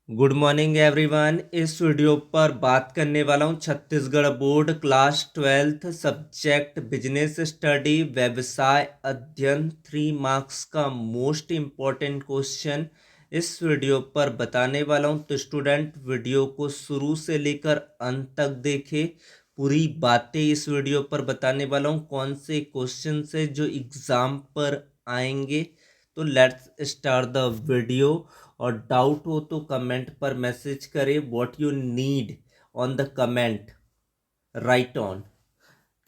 Good morning everyone. इस video पर बात करने वाला हूँ Chhattisgarh board class 12th subject business study व्यवसाय अध्ययन 3 मार्क्स का मोस्ट इम्पॉर्टेंट क्वेश्चन इस वीडियो पर बताने वाला हूँ। तो स्टूडेंट वीडियो को शुरू से लेकर अंत तक देखे। पूरी बातें इस वीडियो पर बताने वाला हूँ, कौन से क्वेश्चन से जो एग्ज़ाम पर आएंगे। तो लेट्स स्टार्ट द वीडियो। और डाउट हो तो कमेंट पर मैसेज करें what you need on the comment right on.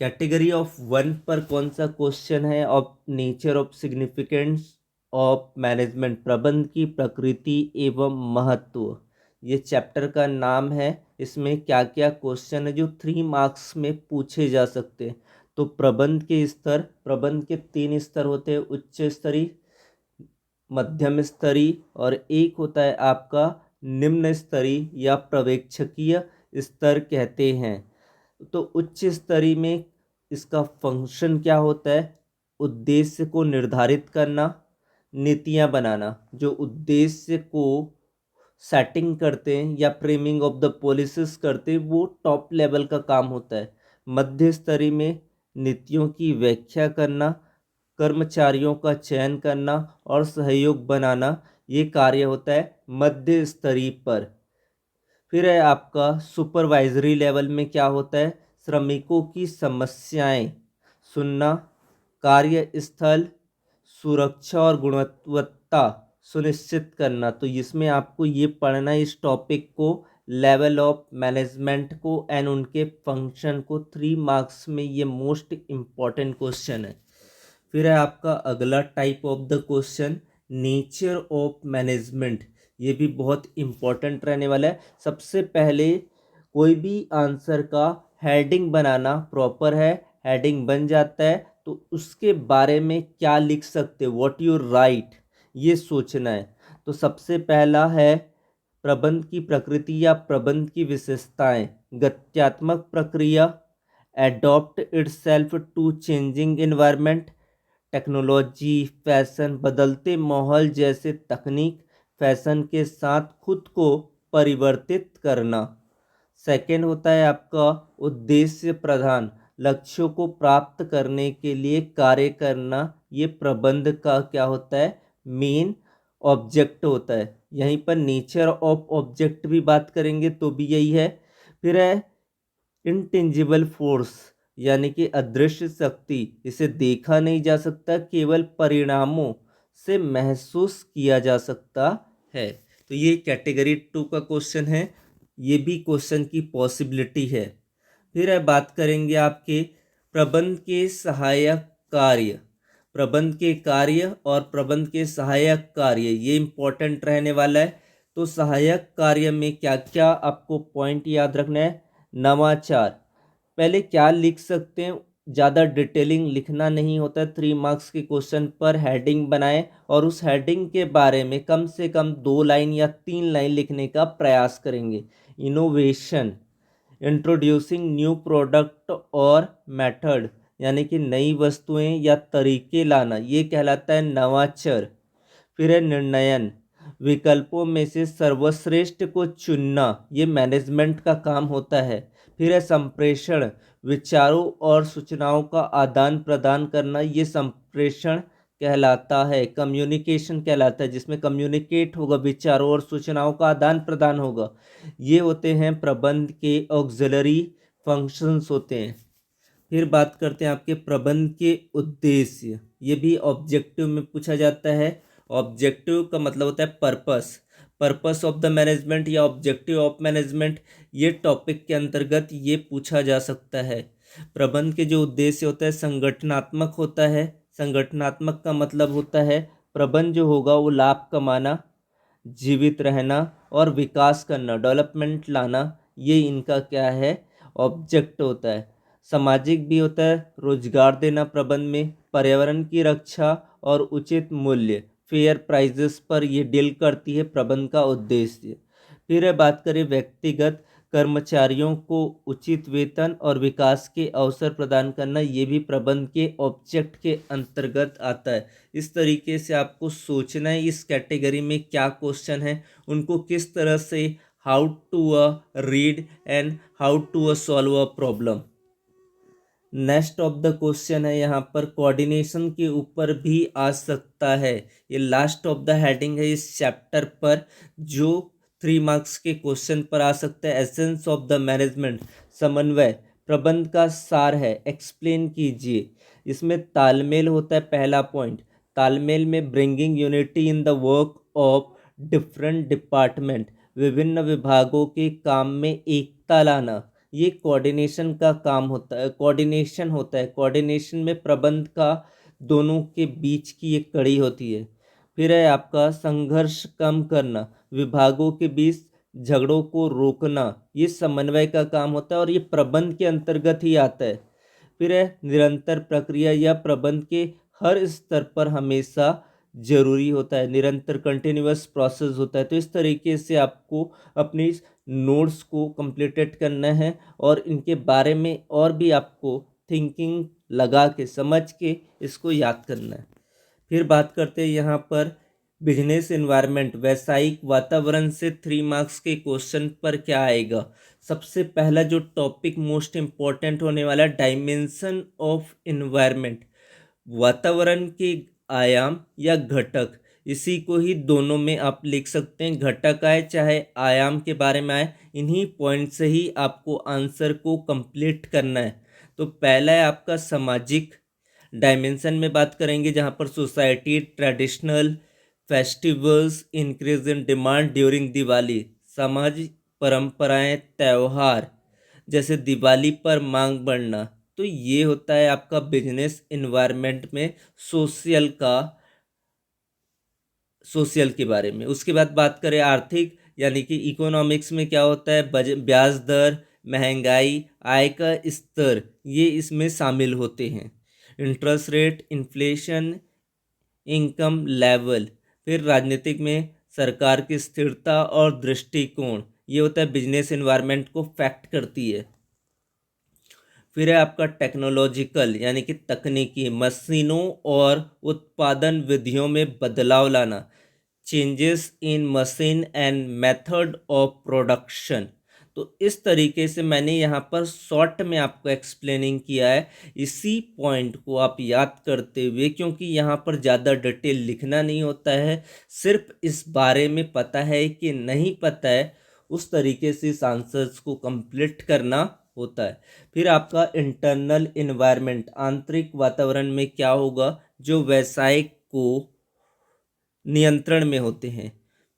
Category of one पर कौन सा क्वेश्चन है? Of nature of significance of management, प्रबंध की प्रकृति एवं महत्व, ये चैप्टर का नाम है। इसमें क्या क्या क्वेश्चन है जो 3 मार्क्स में पूछे जा सकते हैं? तो प्रबंध के 3 स्तर होते हैं, उच्च स्तरीय, मध्यम स्तरीय और एक होता है आपका निम्न स्तरीय या पर्यवेक्षकीय स्तर कहते हैं। तो उच्च स्तरीय में इसका फंक्शन क्या होता है? उद्देश्य को निर्धारित करना, नीतियां बनाना। जो उद्देश्य को सेटिंग करते हैं या फ्रेमिंग ऑफ द पॉलिसीज करते हैं, वो टॉप लेवल का काम होता है। मध्य स्तरीय में नीतियों की व्याख्या करना, कर्मचारियों का चयन करना और सहयोग बनाना, ये कार्य होता है मध्य स्तरीय पर। फिर है आपका सुपरवाइजरी लेवल में क्या होता है? श्रमिकों की समस्याएं सुनना, कार्यस्थल सुरक्षा और गुणवत्ता सुनिश्चित करना। तो इसमें आपको ये पढ़ना है इस टॉपिक को, लेवल ऑफ मैनेजमेंट को एंड उनके फंक्शन को। 3 मार्क्स में ये मोस्ट इम्पॉर्टेंट क्वेश्चन है। फिर है आपका अगला type of the question, nature of management. ये भी बहुत इम्पोर्टेंट रहने वाला है। सबसे पहले कोई भी आंसर का हेडिंग बनाना प्रॉपर है। हेडिंग बन जाता है तो उसके बारे में क्या लिख सकते, व्हाट यू राइट, ये सोचना है। तो सबसे पहला है प्रबंध की प्रकृति या प्रबंध की विशेषताएं। गत्यात्मक प्रक्रिया, adopt itself to changing environment, technology, fashion, बदलते माहौल जैसे तकनीक, फैशन के साथ खुद को परिवर्तित करना। सेकंड होता है आपका उद्देश्य प्रधान, लक्ष्यों को प्राप्त करने के लिए कार्य करना। ये प्रबंध का क्या होता है? मेन ऑब्जेक्ट होता है। यहीं पर नेचर ऑफ ऑब्जेक्ट भी बात करेंगे तो भी यही है। फिर है इंटेंजिबल फोर्स, यानी कि अदृश्य शक्ति, इसे देखा नहीं जा सकता, केवल परिणामों से महसूस किया जा सकता है। तो ये कैटेगरी 2 का क्वेश्चन है, ये भी क्वेश्चन की पॉसिबिलिटी है। फिर बात करेंगे आपके प्रबंध के सहायक कार्य। प्रबंध के कार्य और प्रबंध के सहायक कार्य, ये इम्पोर्टेंट रहने वाला है। तो सहायक कार्य में क्या क्या आपको पॉइंट याद रखना है? नवाचार, पहले क्या लिख सकते हैं? ज़्यादा डिटेलिंग लिखना नहीं होता है। 3 मार्क्स के क्वेश्चन पर हेडिंग बनाएं और उस हेडिंग के बारे में कम से कम 2 लाइन या 3 लाइन लिखने का प्रयास करेंगे। इनोवेशन, इंट्रोड्यूसिंग न्यू प्रोडक्ट और मेथड, यानी कि नई वस्तुएं या तरीके लाना, ये कहलाता है नवाचार। फिर है निर्णयन, विकल्पों में से सर्वश्रेष्ठ को चुनना, ये मैनेजमेंट का काम होता है। फिर है संप्रेषण, विचारों और सूचनाओं का आदान प्रदान करना, ये संप्रेषण कहलाता है। कम्युनिकेशन कहलाता है, जिसमें कम्युनिकेट होगा, विचारों और सूचनाओं का आदान प्रदान होगा। ये होते हैं प्रबंध के ऑक्सिलरी फंक्शंस होते हैं। फिर बात करते हैं आपके प्रबंध के उद्देश्य, ये भी ऑब्जेक्टिव में पूछा जाता है। ऑब्जेक्टिव का मतलब होता है purpose, purpose of the management या ऑब्जेक्टिव ऑफ मैनेजमेंट, ये टॉपिक के अंतर्गत ये पूछा जा सकता है। प्रबंध के जो उद्देश्य होता है संगठनात्मक होता है। संगठनात्मक का मतलब होता है प्रबंध जो होगा वो लाभ कमाना, जीवित रहना और विकास करना, डेवलपमेंट लाना, ये इनका क्या है? ऑब्जेक्ट होता है। सामाजिक भी होता है, रोजगार देना प्रबंध में, पर्यावरण की रक्षा और उचित मूल्य, फेयर प्राइजेस पर ये डील करती है प्रबंध का उद्देश्य। फिर बात करें व्यक्तिगत कर्मचारियों को उचित वेतन और विकास के अवसर प्रदान करना, ये भी प्रबंध के ऑब्जेक्ट के अंतर्गत आता है। इस तरीके से आपको सोचना है इस कैटेगरी में क्या क्वेश्चन है, उनको किस तरह से how to read and how to solve a problem. Next of the question है यहाँ पर कोऑर्डिनेशन के ऊपर भी आ सकता है। ये लास्ट ऑफ द हेडिंग है इस चैप्टर पर, जो 3 मार्क्स के क्वेश्चन पर आ सकता है। एसेंस ऑफ द मैनेजमेंट, समन्वय प्रबंध का सार है, एक्सप्लेन कीजिए। इसमें तालमेल होता है पहला पॉइंट। तालमेल में bringing unity in the work of different department, विभिन्न विभागों के काम में एकता लाना, ये कोऑर्डिनेशन का काम होता है, कोऑर्डिनेशन होता है। कोऑर्डिनेशन में प्रबंध का दोनों के बीच की एक कड़ी होती है। फिर है आपका संघर्ष कम करना, विभागों के बीच झगड़ों को रोकना, ये समन्वय का काम होता है और ये प्रबंध के अंतर्गत ही आता है। फिर है निरंतर प्रक्रिया या प्रबंध के हर स्तर पर हमेशा जरूरी होता है, निरंतर कंटिन्यूअस प्रोसेस होता है। तो इस तरीके से आपको अपनी नोट्स को कंप्लीटेड करना है और इनके बारे में और भी आपको थिंकिंग लगा के समझ के इसको याद करना है। फिर बात करते हैं यहाँ पर बिजनेस एनवायरनमेंट, व्यावसायिक वातावरण से 3 मार्क्स के क्वेश्चन पर क्या आएगा। सबसे पहला जो टॉपिक मोस्ट इम्पॉर्टेंट होने वाला, डायमेंशन ऑफ एनवायरनमेंट, वातावरण के आयाम या घटक, इसी को ही दोनों में आप लिख सकते हैं। घटक आए चाहे आयाम के बारे में आए, इन्हीं पॉइंट से ही आपको आंसर को कंप्लीट करना है। तो पहला है आपका सामाजिक, डायमेंशन में बात करेंगे जहाँ पर society, traditional festivals increase in demand during Diwali, सामाजिक परंपराएं, त्यौहार जैसे दिवाली पर मांग बढ़ना। तो ये होता है आपका बिजनेस इन्वायरमेंट में सोशल के बारे में। उसके बाद बात करें आर्थिक यानी कि इकोनॉमिक्स में क्या होता है, ब्याज दर, महंगाई, आय का स्तर, ये इसमें शामिल होते हैं। Interest rate, inflation, income level. फिर राजनीतिक में सरकार की स्थिरता और दृष्टिकोण, ये होता है बिजनेस इन्वायरमेंट को फैक्ट करती है। फिर है आपका टेक्नोलॉजिकल यानी कि तकनीकी, मशीनों और उत्पादन विधियों में बदलाव लाना, changes in machine and method of production. तो इस तरीके से मैंने यहाँ पर शॉर्ट में आपको एक्सप्लेनिंग किया है। इसी पॉइंट को आप याद करते हुए, क्योंकि यहाँ पर ज़्यादा डिटेल लिखना नहीं होता है, सिर्फ इस बारे में पता है कि नहीं पता है, उस तरीके से इस आंसर्स को कंप्लीट करना होता है। फिर आपका इंटरनल इन्वायरमेंट, आंतरिक वातावरण में क्या होगा जो व्यवसाय को नियंत्रण में होते हैं।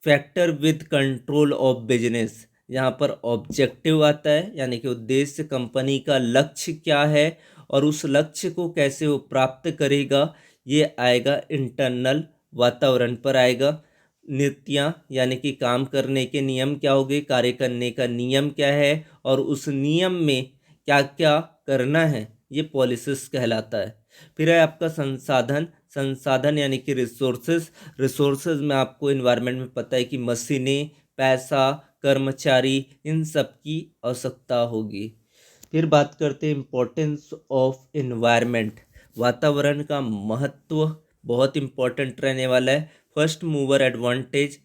Factor with control of business, यहाँ पर ऑब्जेक्टिव आता है यानी कि उद्देश्य, कंपनी का लक्ष्य क्या है और उस लक्ष्य को कैसे वो प्राप्त करेगा, ये आएगा इंटरनल वातावरण पर आएगा। नीतियाँ यानी कि काम करने के नियम क्या होंगे, कार्य करने का नियम क्या है और उस नियम में क्या क्या करना है, ये पॉलिसीज कहलाता है। फिर है आपका संसाधन यानी कि रिसोर्सेज में आपको इन्वायरमेंट में पता है कि मशीनें, पैसा, कर्मचारी, इन सब की आवश्यकता होगी। फिर बात करते हैं इम्पोर्टेंस ऑफ इन्वायरमेंट, वातावरण का महत्व बहुत इम्पोर्टेंट रहने वाला है। फर्स्ट मूवर एडवांटेज,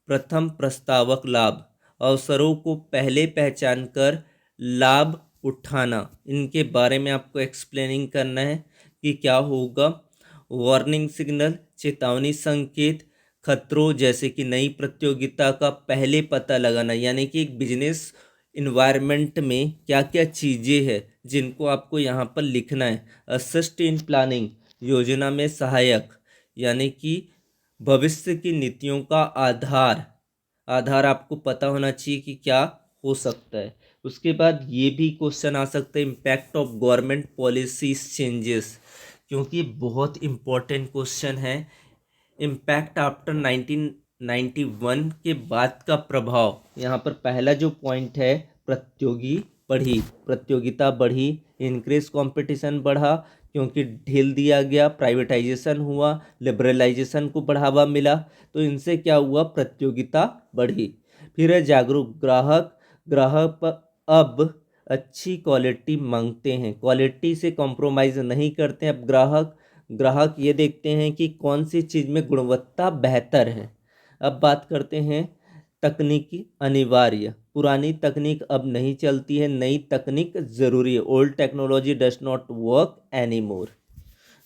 प्रथम प्रस्तावक लाभ, अवसरों को पहले पहचान कर लाभ उठाना, इनके बारे में आपको एक्सप्लेनिंग करना है कि क्या होगा। वार्निंग सिग्नल, चेतावनी संकेत, खतरों जैसे कि नई प्रतियोगिता का पहले पता लगाना, यानी कि एक बिजनेस इन्वायरमेंट में क्या क्या चीज़ें हैं जिनको आपको यहाँ पर लिखना है। असिस्ट इन प्लानिंग, योजना में सहायक, यानी कि भविष्य की नीतियों का आधार आपको पता होना चाहिए कि क्या हो सकता है। उसके बाद ये भी क्वेश्चन आ सकता है, impact of government policies changes, क्योंकि बहुत इम्पोर्टेंट क्वेश्चन है। इम्पैक्ट आफ्टर 1991 के बाद का प्रभाव, यहाँ पर पहला जो पॉइंट है, प्रतियोगिता बढ़ी, इंक्रीज कंपटीशन बढ़ा क्योंकि ढील दिया गया, प्राइवेटाइजेशन हुआ, लिबरलाइजेशन को बढ़ावा मिला, तो इनसे क्या हुआ, प्रतियोगिता बढ़ी। फिर है जागरूक ग्राहक, ग्राहक अब अच्छी क्वालिटी मांगते हैं, क्वालिटी से कॉम्प्रोमाइज़ नहीं करते हैं। अब ग्राहक ये देखते हैं कि कौन सी चीज़ में गुणवत्ता बेहतर है। अब बात करते हैं तकनीकी अनिवार्य, पुरानी तकनीक अब नहीं चलती है, नई तकनीक ज़रूरी है। Old technology does not work any more.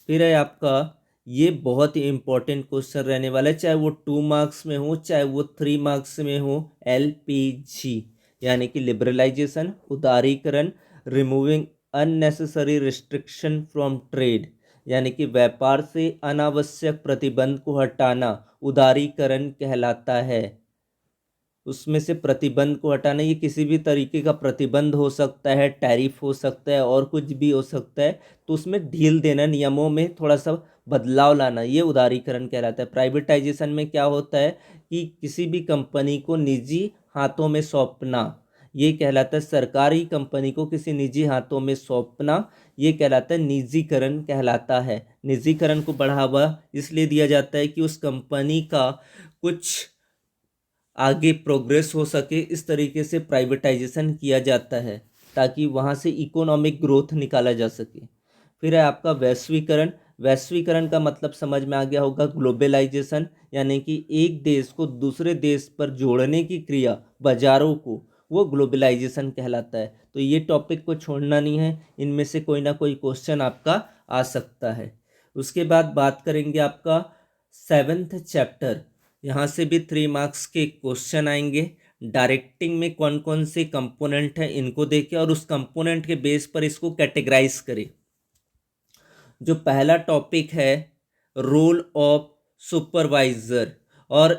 फिर है आपका, ये बहुत ही इंपॉर्टेंट क्वेश्चन रहने वाला है, चाहे वो 2 मार्क्स में हो चाहे वो 3 मार्क्स में हो। LPG यानी कि लिबरलाइजेशन, उदारीकरण, removing unnecessary restriction from trade, यानी कि व्यापार से अनावश्यक प्रतिबंध को हटाना उदारीकरण कहलाता है। उसमें से प्रतिबंध को हटाना, ये किसी भी तरीके का प्रतिबंध हो सकता है, टैरिफ हो सकता है और कुछ भी हो सकता है, तो उसमें ढील देना, नियमों में थोड़ा सा बदलाव लाना, ये उदारीकरण कहलाता है। प्राइवेटाइजेशन में क्या होता है कि किसी भी कंपनी को निजी हाथों में सौंपना, ये कहलाता है। सरकारी कंपनी को किसी निजी हाथों में सौंपना, ये कहलाता है निजीकरण कहलाता है। निजीकरण को बढ़ावा इसलिए दिया जाता है कि उस कंपनी का कुछ आगे प्रोग्रेस हो सके, इस तरीके से प्राइवेटाइजेशन किया जाता है ताकि वहाँ से इकोनॉमिक ग्रोथ निकाला जा सके। फिर है आपका वैश्वीकरण। वैश्वीकरण का मतलब समझ में आ गया होगा, ग्लोबलाइजेशन, यानी कि एक देश को दूसरे देश पर जोड़ने की क्रिया, बाजारों को, वो ग्लोबलाइजेशन कहलाता है। तो ये टॉपिक को छोड़ना नहीं है, इनमें से कोई ना कोई क्वेश्चन आपका आ सकता है। उसके बाद बात करेंगे आपका 7th चैप्टर, यहाँ से भी 3 मार्क्स के क्वेश्चन आएंगे। डायरेक्टिंग में कौन कौन से कंपोनेंट हैं इनको देखें और उस कंपोनेंट के बेस पर इसको कैटेगराइज करें। जो पहला टॉपिक है, रोल ऑफ सुपरवाइजर, और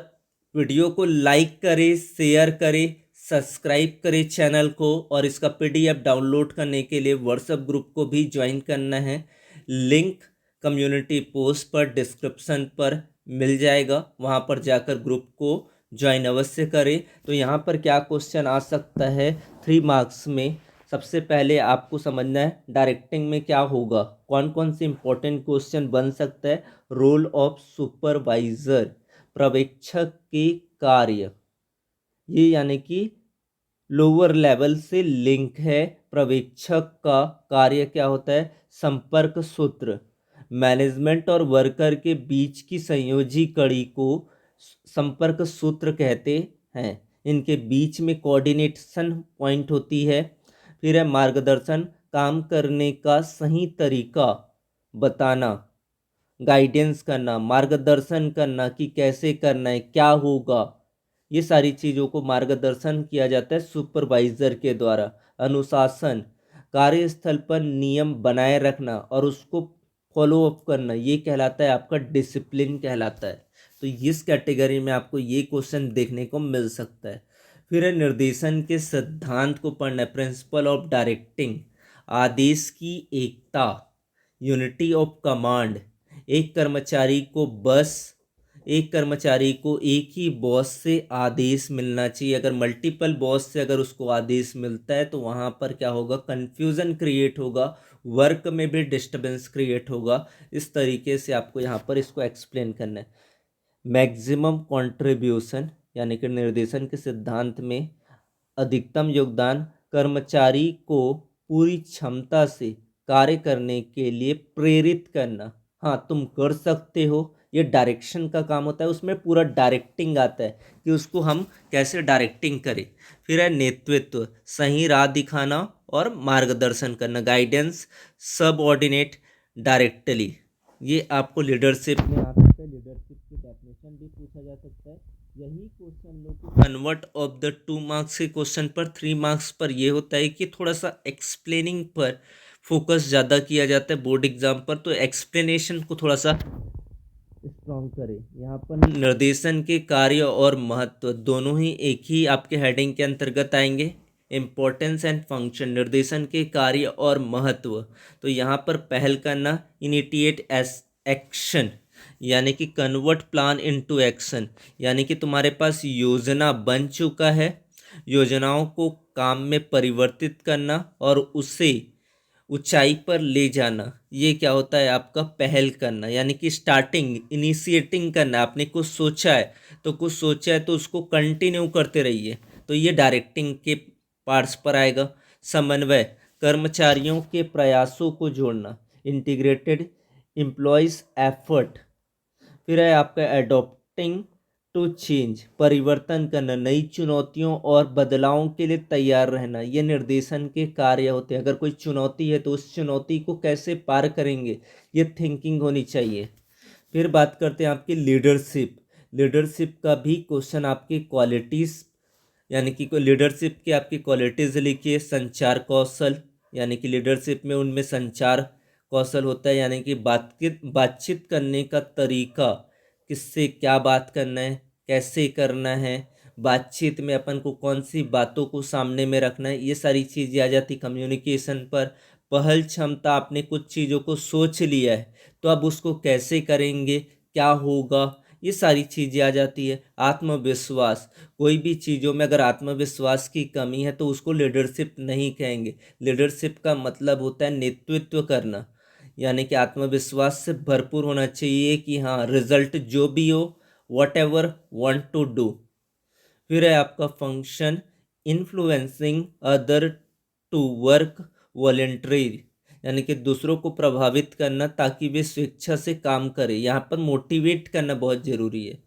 वीडियो को लाइक करें, शेयर करें, सब्सक्राइब करें चैनल को, और इसका PDF डाउनलोड करने के लिए व्हाट्सएप ग्रुप को भी ज्वाइन करना है। लिंक कम्युनिटी पोस्ट पर डिस्क्रिप्शन पर मिल जाएगा, वहाँ पर जाकर ग्रुप को ज्वाइन अवश्य करें। तो यहाँ पर क्या क्वेश्चन आ सकता है 3 मार्क्स में, सबसे पहले आपको समझना है डायरेक्टिंग में क्या होगा, कौन कौन से इंपॉर्टेंट क्वेश्चन बन सकता है। रोल ऑफ सुपरवाइजर, पर्यवेक्षक के कार्य, ये यानी कि लोअर लेवल से लिंक है। पर्यवेक्षक का कार्य क्या होता है, संपर्क सूत्र, मैनेजमेंट और वर्कर के बीच की संयोजी कड़ी को संपर्क सूत्र कहते हैं। इनके बीच में कोऑर्डिनेशन पॉइंट होती है। फिर है मार्गदर्शन, काम करने का सही तरीका बताना, गाइडेंस करना, मार्गदर्शन करना कि कैसे करना है, क्या होगा, ये सारी चीज़ों को मार्गदर्शन किया जाता है सुपरवाइजर के द्वारा। अनुशासन, कार्यस्थल पर नियम बनाए रखना और उसको फॉलो अप करना, ये कहलाता है आपका डिसिप्लिन कहलाता है। तो इस कैटेगरी में आपको ये क्वेश्चन देखने को मिल सकता है। फिर है निर्देशन के सिद्धांत को पढ़ना है, प्रिंसिपल ऑफ डायरेक्टिंग, आदेश की एकता, यूनिटी ऑफ कमांड, एक कर्मचारी को एक ही बॉस से आदेश मिलना चाहिए। अगर मल्टीपल बॉस से अगर उसको आदेश मिलता है तो वहाँ पर क्या होगा, कन्फ्यूज़न क्रिएट होगा, वर्क में भी डिस्टर्बेंस क्रिएट होगा। इस तरीके से आपको यहाँ पर इसको एक्सप्लेन करना है। मैक्सिमम कंट्रीब्यूशन, यानी कि निर्देशन के सिद्धांत में अधिकतम योगदान, कर्मचारी को पूरी क्षमता से कार्य करने के लिए प्रेरित करना, हाँ तुम कर सकते हो, ये डायरेक्शन का काम होता है। उसमें पूरा डायरेक्टिंग आता है कि उसको हम कैसे डायरेक्टिंग करें। फिर है नेतृत्व, सही राह दिखाना और मार्गदर्शन करना, गाइडेंस, सबऑर्डिनेट डायरेक्टली, ये आपको लीडरशिप में आ सकता है। लीडरशिप की डेफिनेशन भी पूछा जा सकता है। यही क्वेश्चन लोग को कन्वर्ट ऑफ द 2 मार्क्स के क्वेश्चन पर 3 मार्क्स पर ये होता है कि थोड़ा सा एक्सप्लेनिंग पर फोकस ज़्यादा किया जाता है बोर्ड एग्जाम पर, तो एक्सप्लेनेशन को थोड़ा सा स्ट्रॉन्ग करें। यहाँ पर निर्देशन के कार्य और महत्व दोनों ही एक ही आपके हेडिंग के अंतर्गत आएंगे। इम्पोर्टेंस एंड फंक्शन, निर्देशन के कार्य और महत्व, तो यहाँ पर पहल करना, इनिटिएट एक्शन, यानी कि कन्वर्ट प्लान इनटू एक्शन, यानी कि तुम्हारे पास योजना बन चुका है, योजनाओं को काम में परिवर्तित करना और उसे ऊंचाई पर ले जाना, ये क्या होता है आपका पहल करना, यानी कि स्टार्टिंग, इनिशिएटिंग करना। आपने कुछ सोचा है तो उसको कंटिन्यू करते रहिए, तो ये डायरेक्टिंग के पार्ट्स पर आएगा। समन्वय, कर्मचारियों के प्रयासों को जोड़ना, इंटीग्रेटेड एम्प्लॉयज़ एफर्ट। फिर है आपका एडॉप्टिंग टू चेंज, परिवर्तन करना, नई चुनौतियों और बदलावों के लिए तैयार रहना, ये निर्देशन के कार्य होते हैं। अगर कोई चुनौती है तो उस चुनौती को कैसे पार करेंगे, ये थिंकिंग होनी चाहिए। फिर बात करते हैं आपकी लीडरशिप। लीडरशिप का भी क्वेश्चन आपकी क्वालिटीज़, यानी कि लीडरशिप की आपकी क्वालिटीज़ लिखिए। संचार कौशल, यानी कि लीडरशिप में उनमें संचार कौशल होता है, यानी कि बातचीत करने का तरीका, किससे क्या बात करना है, कैसे करना है, बातचीत में अपन को कौन सी बातों को सामने में रखना है, ये सारी चीज़ें आ जाती कम्युनिकेशन पर। पहल क्षमता, आपने कुछ चीज़ों को सोच लिया है तो अब उसको कैसे करेंगे, क्या होगा, ये सारी चीज़ें आ जाती है। आत्मविश्वास, कोई भी चीज़ों में अगर आत्मविश्वास की कमी है तो उसको लीडरशिप नहीं कहेंगे। लीडरशिप का मतलब होता है नेतृत्व करना, यानी कि आत्मविश्वास से भरपूर होना चाहिए कि हाँ रिजल्ट जो भी हो, whatever want to do. फिर है आपका function, influencing other to work voluntary, यानी कि दूसरों को प्रभावित करना ताकि वे स्वेच्छा से काम करें। यहाँ पर मोटिवेट करना बहुत ज़रूरी है।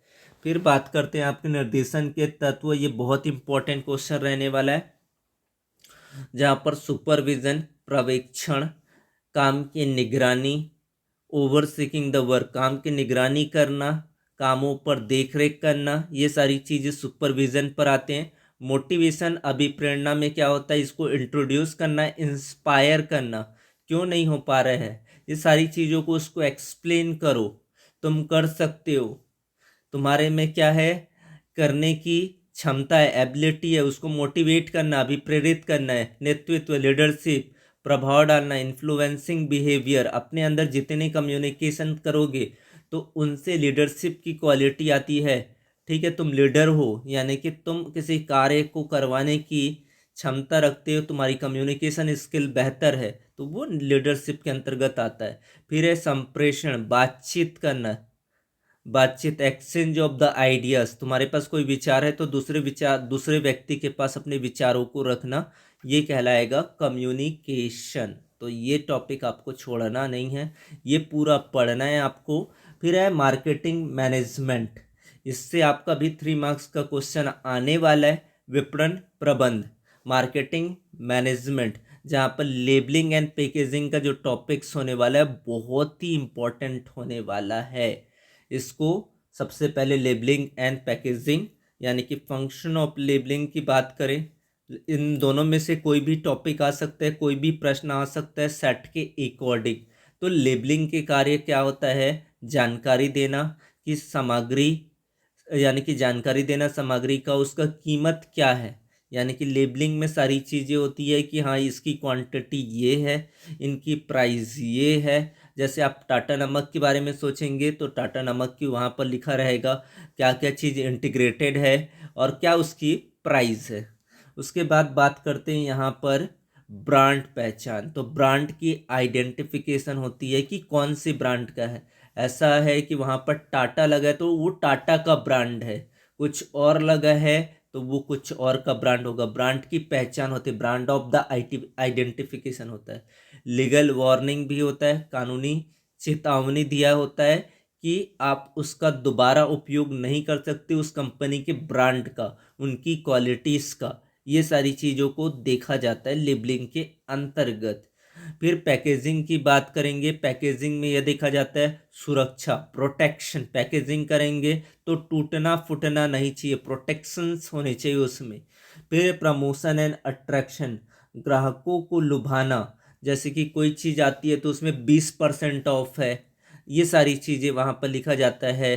फिर बात करते हैं आपके निर्देशन के तत्व, ये बहुत इंपॉर्टेंट क्वेश्चन रहने वाला है, जहाँ पर सुपरविजन, पर्यवेक्षण, काम की निगरानी, ओवर सीकिंग द वर्क, काम की निगरानी करना, कामों पर देखरेख करना, ये सारी चीज़ें सुपरविज़न पर आते हैं। मोटिवेशन, अभिप्रेरणा में क्या होता है, इसको इंट्रोड्यूस करना, इंस्पायर करना, क्यों नहीं हो पा रहे हैं, ये सारी चीज़ों को उसको एक्सप्लेन करो, तुम कर सकते हो, तुम्हारे में क्या है, करने की क्षमता है, एबिलिटी है, उसको मोटिवेट करना, अभिप्रेरित करना है। नेतृत्व, लीडरशिप, प्रभाव डालना, इन्फ्लुएंसिंग बिहेवियर, अपने अंदर जितने कम्युनिकेशन करोगे तो उनसे लीडरशिप की क्वालिटी आती है। ठीक है, तुम लीडर हो यानी कि तुम किसी कार्य को करवाने की क्षमता रखते हो, तुम्हारी कम्युनिकेशन स्किल बेहतर है, तो वो लीडरशिप के अंतर्गत आता है। फिर है संप्रेषण, बातचीत करना, बातचीत, एक्सचेंज ऑफ द आइडियाज़, तुम्हारे पास कोई विचार है तो दूसरे व्यक्ति के पास अपने विचारों को रखना, ये कहलाएगा कम्युनिकेशन। तो ये टॉपिक आपको छोड़ना नहीं है, ये पूरा पढ़ना है आपको। फिर है मार्केटिंग मैनेजमेंट, इससे आपका भी 3 मार्क्स का क्वेश्चन आने वाला है। विपणन प्रबंध, मार्केटिंग मैनेजमेंट, जहाँ पर लेबलिंग एंड पैकेजिंग का जो टॉपिक्स होने वाला है बहुत ही इम्पोर्टेंट होने वाला है। इसको सबसे पहले लेबलिंग एंड पैकेजिंग, यानी कि फंक्शन ऑफ लेबलिंग की बात करें, इन दोनों में से कोई भी टॉपिक आ सकता है, कोई भी प्रश्न आ सकता है सेट के अकॉर्डिंग। तो लेबलिंग के कार्य क्या होता है, जानकारी देना कि सामग्री, यानी कि जानकारी देना सामग्री का, उसका कीमत क्या है, यानी कि लेबलिंग में सारी चीज़ें होती है कि हाँ इसकी क्वांटिटी ये है, इनकी प्राइस ये है। जैसे आप टाटा नमक के बारे में सोचेंगे तो टाटा नमक की वहाँ पर लिखा रहेगा क्या क्या चीज़ इंटीग्रेटेड है और क्या उसकी प्राइस है। उसके बाद बात करते हैं यहाँ पर ब्रांड पहचान, तो ब्रांड की आइडेंटिफिकेशन होती है कि कौन सी ब्रांड का है। ऐसा है कि वहाँ पर टाटा लगा है तो वो टाटा का ब्रांड है, कुछ और लगा है तो वो कुछ और का ब्रांड होगा। ब्रांड की पहचान होती है, ब्रांड ऑफ द आइडेंटिफिकेशन होता है। लीगल वार्निंग भी होता है, कानूनी चेतावनी दिया होता है कि आप उसका दोबारा उपयोग नहीं कर सकते, उस कंपनी के ब्रांड का, उनकी क्वालिटीज़ का, ये सारी चीज़ों को देखा जाता है लेबलिंग के अंतर्गत। फिर पैकेजिंग की बात करेंगे, पैकेजिंग में यह देखा जाता है सुरक्षा, प्रोटेक्शन, पैकेजिंग करेंगे तो टूटना फूटना नहीं चाहिए, प्रोटेक्शंस होने चाहिए उसमें। फिर प्रमोशन एंड अट्रैक्शन, ग्राहकों को लुभाना, जैसे कि कोई चीज़ आती है तो उसमें 20% ऑफ है, ये सारी चीज़ें वहाँ पर लिखा जाता है।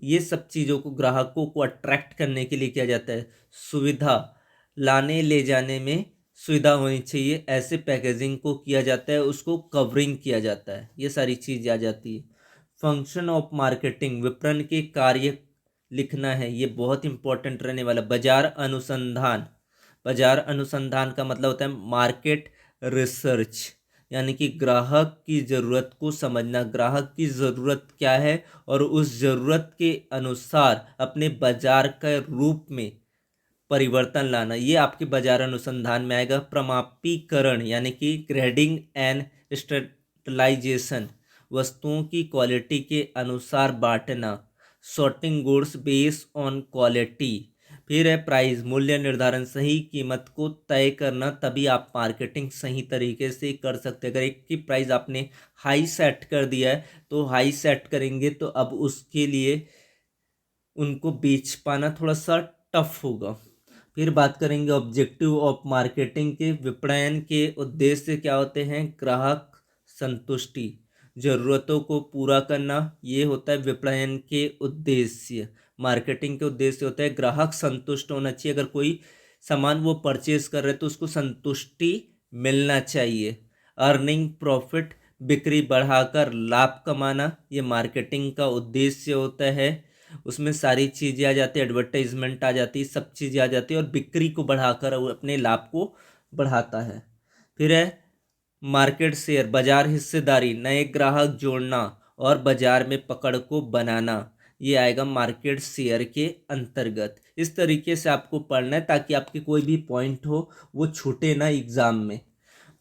ये सब चीज़ों को ग्राहकों को अट्रैक्ट करने के लिए किया जाता है। सुविधा, लाने ले जाने में सुविधा होनी चाहिए, ऐसे पैकेजिंग को किया जाता है, उसको कवरिंग किया जाता है, ये सारी चीज़ आ जाती है। फंक्शन ऑफ मार्केटिंग, विपणन के कार्य लिखना है, ये बहुत इंपॉर्टेंट रहने वाला। बाजार अनुसंधान, बाजार अनुसंधान का मतलब होता है मार्केट रिसर्च, यानी कि ग्राहक की ज़रूरत को समझना, ग्राहक की ज़रूरत क्या है और उस ज़रूरत के अनुसार अपने बाजार के रूप में परिवर्तन लाना, ये आपके बाजार अनुसंधान में आएगा। प्रमापीकरण यानी कि ग्रेडिंग एंड स्टैंडर्डाइजेशन, वस्तुओं की क्वालिटी के अनुसार बांटना। Sorting goods based on quality. फिर है प्राइस, मूल्य निर्धारण, सही कीमत को तय करना, तभी आप मार्केटिंग सही तरीके से कर सकते हैं। अगर एक की प्राइस आपने हाई सेट कर दिया है तो हाई सेट करेंगे तो अब उसके लिए उनको बेच पाना थोड़ा सा टफ होगा। फिर बात करेंगे ऑब्जेक्टिव ऑफ मार्केटिंग के। विपणन के उद्देश्य क्या होते हैं? ग्राहक संतुष्टि, ज़रूरतों को पूरा करना, ये होता है विपणन के उद्देश्य। मार्केटिंग के उद्देश्य होता है ग्राहक संतुष्ट होना चाहिए, अगर कोई सामान वो परचेज कर रहे तो उसको संतुष्टि मिलना चाहिए। अर्निंग प्रॉफिट, बिक्री बढ़ाकर लाभ कमाना, ये मार्केटिंग का उद्देश्य होता है। उसमें सारी चीज़ें आ जाती है, एडवर्टाइजमेंट आ जाती है, सब चीज़ें आ जाती है और बिक्री को बढ़ाकर वो अपने लाभ को बढ़ाता है। फिर है मार्केट शेयर, बाजार हिस्सेदारी, नए ग्राहक जोड़ना और बाजार में पकड़ को बनाना, ये आएगा मार्केट शेयर के अंतर्गत। इस तरीके से आपको पढ़ना है ताकि आपके कोई भी पॉइंट हो वो छूटे ना एग्जाम में।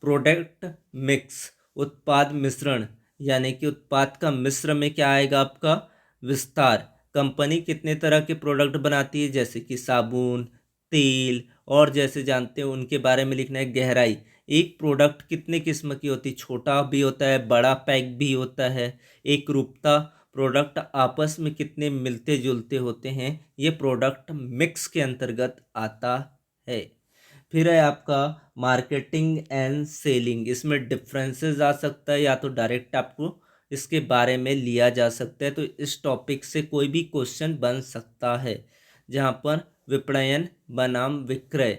प्रोडक्ट मिक्स, उत्पाद मिश्रण, यानी कि उत्पाद का मिश्र में क्या आएगा आपका? विस्तार। कंपनी कितने तरह के प्रोडक्ट बनाती है, जैसे कि साबुन, तेल और जैसे जानते हो उनके बारे में लिखना है। गहराई, एक प्रोडक्ट कितने किस्म की होती है, छोटा भी होता है, बड़ा पैक भी होता है। एक रूपता, प्रोडक्ट आपस में कितने मिलते जुलते होते हैं, ये प्रोडक्ट मिक्स के अंतर्गत आता है। फिर है आपका मार्केटिंग एंड सेलिंग, इसमें डिफरेंसेस आ सकता है या तो डायरेक्ट आपको इसके बारे में लिया जा सकता है, तो इस टॉपिक से कोई भी क्वेश्चन बन सकता है। जहाँ पर विपणन बनाम विक्रय,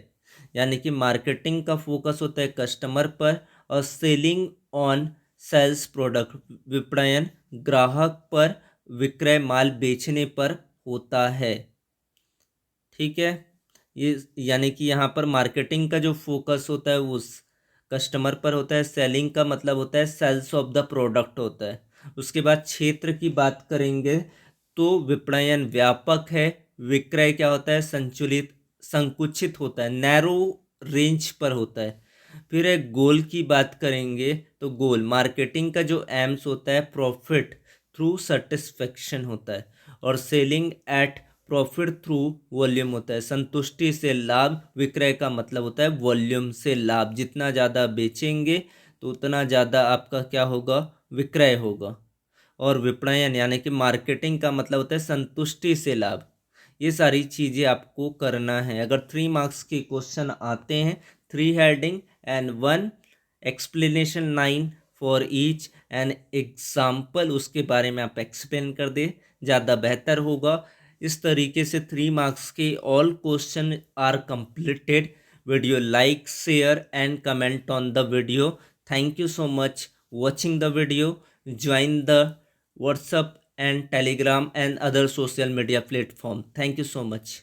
यानी कि मार्केटिंग का फोकस होता है कस्टमर पर और सेलिंग ऑन सेल्स प्रोडक्ट, विपणन ग्राहक पर, विक्रय माल बेचने पर होता है। ठीक है, ये यानी कि यहाँ पर मार्केटिंग का जो फोकस होता है वो कस्टमर पर होता है, सेलिंग का मतलब होता है सेल्स ऑफ द प्रोडक्ट होता है। उसके बाद क्षेत्र की बात करेंगे तो विपणन व्यापक है, विक्रय क्या होता है? संचुलित, संकुचित होता है, नैरो रेंज पर होता है। फिर एक गोल की बात करेंगे तो गोल, मार्केटिंग का जो एम्स होता है प्रॉफिट थ्रू सेटिस्फेक्शन होता है और selling at profit through volume होता है, संतुष्टि से लाभ। विक्रय का मतलब होता है वॉल्यूम से लाभ, जितना ज़्यादा बेचेंगे तो उतना ज़्यादा आपका क्या होगा? विक्रय होगा। और विपणन यानी कि मार्केटिंग का मतलब होता है संतुष्टि से लाभ। ये सारी चीज़ें आपको करना है। अगर 3 मार्क्स के क्वेश्चन आते हैं, 3 heading and 1 explanation 9 for each an example, उसके बारे में आप एक्सप्लेन कर दे, ज़्यादा बेहतर होगा। इस तरीके से 3 मार्क्स के all question are completed. Video like, share and comment on the video. Thank you so much watching the video. Join the WhatsApp and Telegram and other social media platform. Thank you so much.